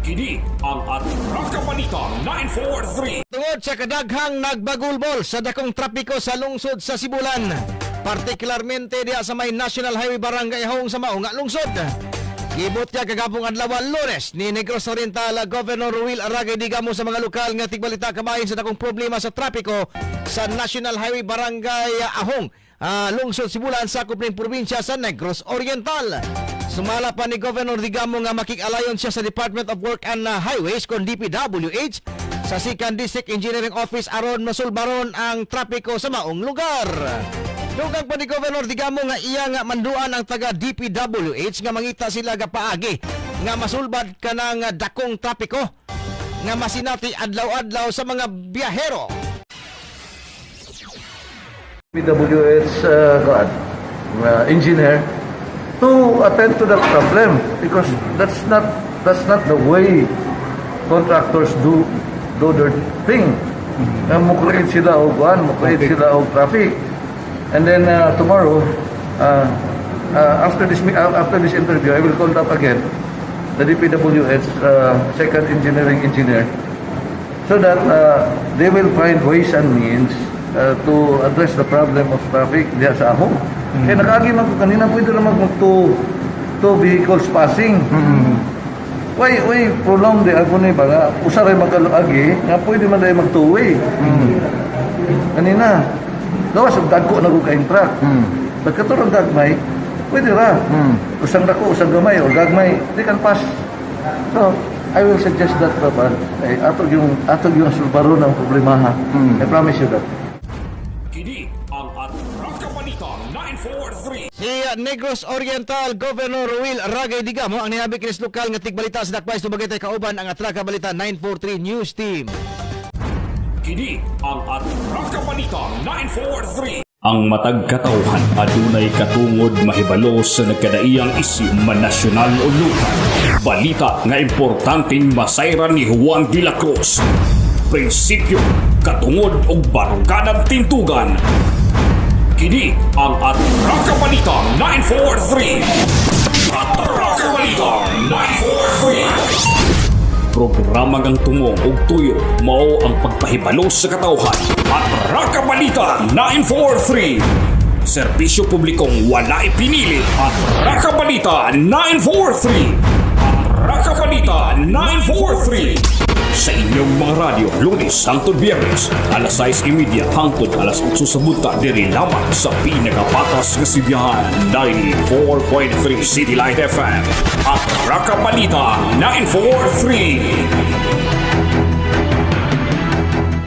Kini ang Atraka Balita 943. Tungod sa kadaghang nagbagulbol sa dakong trapiko sa lungsod sa Sibulan, partikularmente diha sa may National Highway Barangay Hong sa mao nga lungsod. Gibot niya kagabong adlaw Lunes ni Negros Oriental Governor Ruil Aragay digamo sa mga lokal nga tigbalita kabahin sa dakong problema sa trapiko sa National Highway Barangay Ahong, lungsod Sibulan sa kupling probinsya sa Negros Oriental. Sumala pa ni Governor digamo nga makikalayon siya sa Department of Work and Highways kon DPWH sa Second District Engineering Office aron masulbaron ang trapiko sa maong lugar. Dugang pa ni Governor digamo nga iya nga manduan ang taga DPWH nga mangita sila gapaagi nga masulbad kanang dakong trapiko nga masinati adlaw-adlaw sa mga biyahero. DPWH engineer to attend to that problem because that's not the way contractors do their thing. Mukreate sila og mukreate sila og traffic. And then tomorrow, after this interview, I will contact again the DPWH second engineering engineer so that they will find ways and means to address the problem of traffic diya sa Ahong. Kaya nakaagi man ko kanina pwede naman two vehicles passing. Why prolong the agony ba nga usaray magaloagi nga pwede man dahil mag two-way. Kanina gawas og dagko na ko kaing truck. Pagkaturang gagmay, pwede ra. Usang dako, usang gamay o gagmay, they can pass. So, I will suggest that pa atog yung sulbaro ng problema ha. I promise you that. Kini ang Atraka Balita 943. Si Negros Oriental Governor Ruil Aragay digamo ang nihabi kinis lokal nga tigbalita sa dakpais tubagay tay kauban ang Atraka Balita 943 News Team. Kini ang Atraka Balita 943. Ang matag katawhan adunay katungod mahibalo sa nagkadaiyang isyu man nasyonal o lokal. Balita nga importanteng masayran ni Juan de la Cruz. Prinsipyo, katungod og baruganang tintugan. Kini ang Atraka Balita 943. Atraka Balita 943. Programa ngang tumong og tuyo mao ang pagpahibalo sa katawhan. Atraka Balita 943. Serbisyo publikong wala ipinili. Atraka Balita 943. Atraka Balita 943. Sa inyong mga radyo, Lunes hangtod Biyernes, alas 6:30 hangtod alas 8 sa bunta diri lamang sa pinakapatas nga sibiyahan 94.3 City Light FM. Atraka Balita 943.